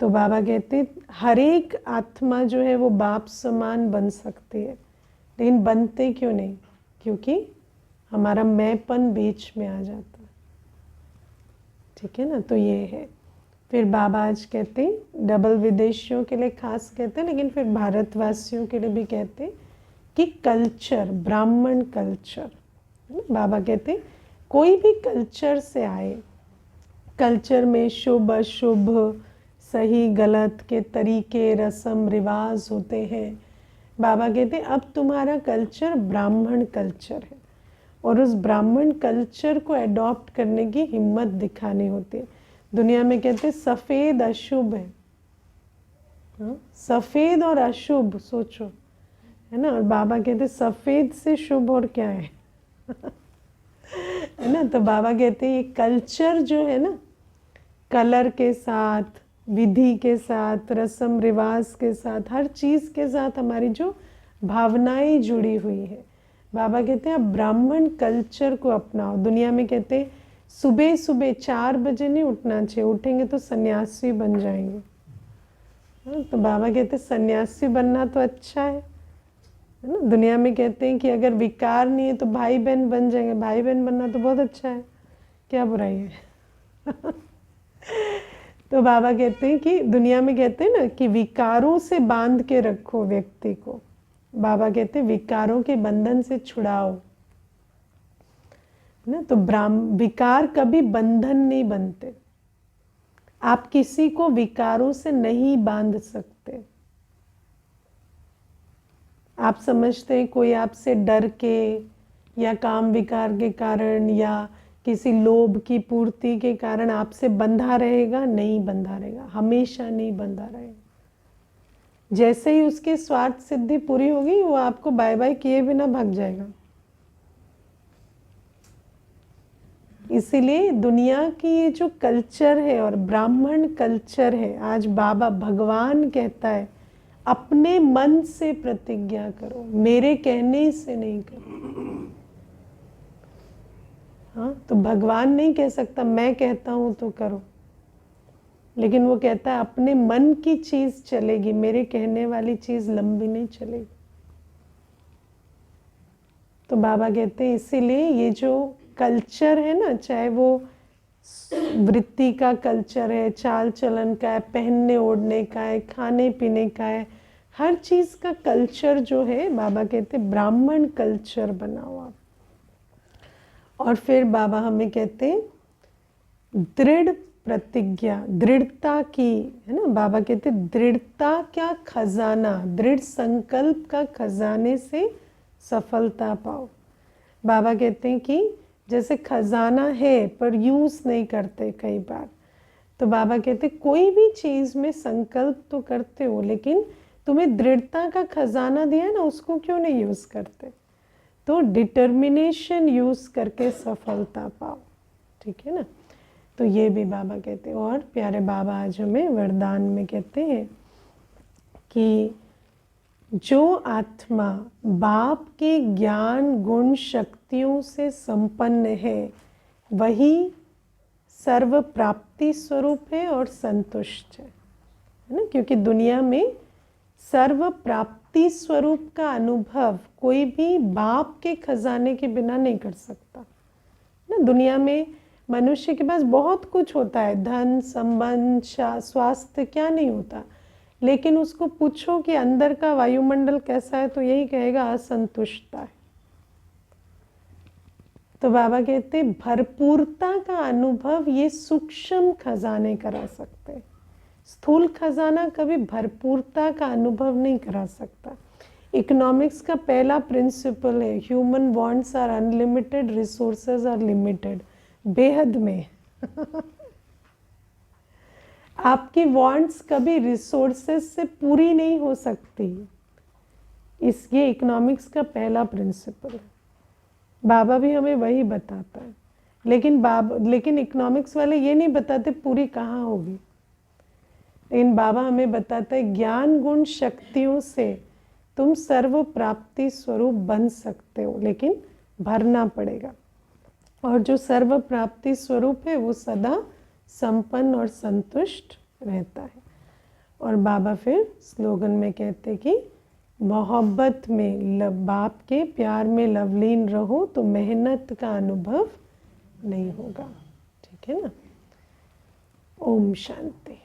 तो बाबा कहते हर एक आत्मा जो है वो बाप समान बन सकती है, लेकिन बनते क्यों नहीं, क्योंकि हमारा मैंपन बीच में आ जाता है। ठीक है ना। तो ये है। फिर बाबा आज कहते डबल विदेशियों के लिए खास कहते हैं, लेकिन फिर भारतवासियों के लिए भी कहते कि कल्चर, ब्राह्मण कल्चर। बाबा कहते कोई भी कल्चर से आए, कल्चर में शुभ अशुभ, सही गलत के तरीके, रस्म रिवाज होते हैं। बाबा कहते अब तुम्हारा कल्चर ब्राह्मण कल्चर है, और उस ब्राह्मण कल्चर को एडॉप्ट करने की हिम्मत दिखानी होती है। दुनिया में कहते सफ़ेद अशुभ है, सफ़ेद और अशुभ सोचो, है ना। और बाबा कहते सफ़ेद से शुभ और क्या है है ना। तो बाबा कहते ये कल्चर जो है ना, कलर के साथ, विधि के साथ, रस्म रिवाज के साथ, हर चीज़ के साथ हमारी जो भावनाएं जुड़ी हुई है। बाबा कहते हैं अब ब्राह्मण कल्चर को अपनाओ। दुनिया में कहते हैं सुबह सुबह 4 बजे नहीं उठना चाहिए, उठेंगे तो सन्यासी बन जाएंगे। तो बाबा कहते हैं सन्यासी बनना तो अच्छा है ना। दुनिया में कहते हैं कि अगर विकार नहीं है तो भाई बहन बन जाएंगे, भाई बहन बनना तो बहुत अच्छा है, क्या बुराई है तो बाबा कहते हैं कि दुनिया में कहते हैं ना कि विकारों से बांध के रखो व्यक्ति को। बाबा कहते हैं विकारों के बंधन से छुड़ाओ ना। तो विकार कभी बंधन नहीं बनते, आप किसी को विकारों से नहीं बांध सकते। आप समझते हैं कोई आपसे डर के या काम विकार के कारण या किसी लोभ की पूर्ति के कारण आपसे बंधा रहेगा, नहीं बंधा रहेगा, हमेशा नहीं बंधा रहेगा। जैसे ही उसके स्वार्थ सिद्धि पूरी होगी वो आपको बाय बाय किए बिना भाग जाएगा। इसीलिए दुनिया की ये जो कल्चर है और ब्राह्मण कल्चर है, आज बाबा भगवान कहता है अपने मन से प्रतिज्ञा करो, मेरे कहने से नहीं करो। हाँ, तो भगवान नहीं कह सकता मैं कहता हूं तो करो, लेकिन वो कहता है अपने मन की चीज चलेगी, मेरे कहने वाली चीज लंबी नहीं चलेगी। तो बाबा कहते हैं इसीलिए ये जो कल्चर है ना, चाहे वो वृत्ति का कल्चर है, चाल चलन का है, पहनने ओढ़ने का है, खाने पीने का है, हर चीज का कल्चर जो है, बाबा कहते हैं ब्राह्मण कल्चर बनाओ आप। और फिर बाबा हमें कहते हैं दृढ़ प्रतिज्ञा, दृढ़ता की, है ना। बाबा कहते दृढ़ता क्या खजाना, दृढ़ संकल्प का खजाने से सफलता पाओ। बाबा कहते हैं कि जैसे खजाना है पर यूज नहीं करते कई बार, तो बाबा कहते कोई भी चीज में संकल्प तो करते हो, लेकिन तुम्हें दृढ़ता का खजाना दिया है ना, उसको क्यों नहीं यूज करते। तो डिटर्मिनेशन यूज करके सफलता पाओ, ठीक है ना। तो ये भी बाबा कहते हैं। और प्यारे बाबा आज हमें वरदान में कहते हैं कि जो आत्मा बाप के ज्ञान गुण शक्तियों से संपन्न है वही सर्व प्राप्ति स्वरूप है और संतुष्ट है ना। क्योंकि दुनिया में सर्व प्राप्ति स्वरूप का अनुभव कोई भी बाप के खजाने के बिना नहीं कर सकता ना। दुनिया में मनुष्य के पास बहुत कुछ होता है, धन, संबंध, स्वास्थ्य, क्या नहीं होता, लेकिन उसको पूछो कि अंदर का वायुमंडल कैसा है तो यही कहेगा असंतुष्टता है। तो बाबा कहते भरपूरता का अनुभव ये सूक्ष्म खजाने करा सकते हैं, स्थूल खजाना कभी भरपूरता का अनुभव नहीं करा सकता। इकोनॉमिक्स का पहला प्रिंसिपल है human wants are unlimited, resources are limited, बेहद में आपकी वांट्स कभी रिसोर्सेज से पूरी नहीं हो सकती। ये इकोनॉमिक्स का पहला प्रिंसिपल है। बाबा भी हमें वही बताता है, लेकिन इकोनॉमिक्स वाले ये नहीं बताते पूरी कहाँ होगी। लेकिन बाबा हमें बताता है ज्ञान गुण शक्तियों से तुम सर्व प्राप्ति स्वरूप बन सकते हो, लेकिन भरना पड़ेगा। और जो सर्व प्राप्ति स्वरूप है वो सदा संपन्न और संतुष्ट रहता है। और बाबा फिर स्लोगन में कहते कि मोहब्बत में, बाप के प्यार में लवलीन रहो तो मेहनत का अनुभव नहीं होगा, ठीक है ना। ओम शांति।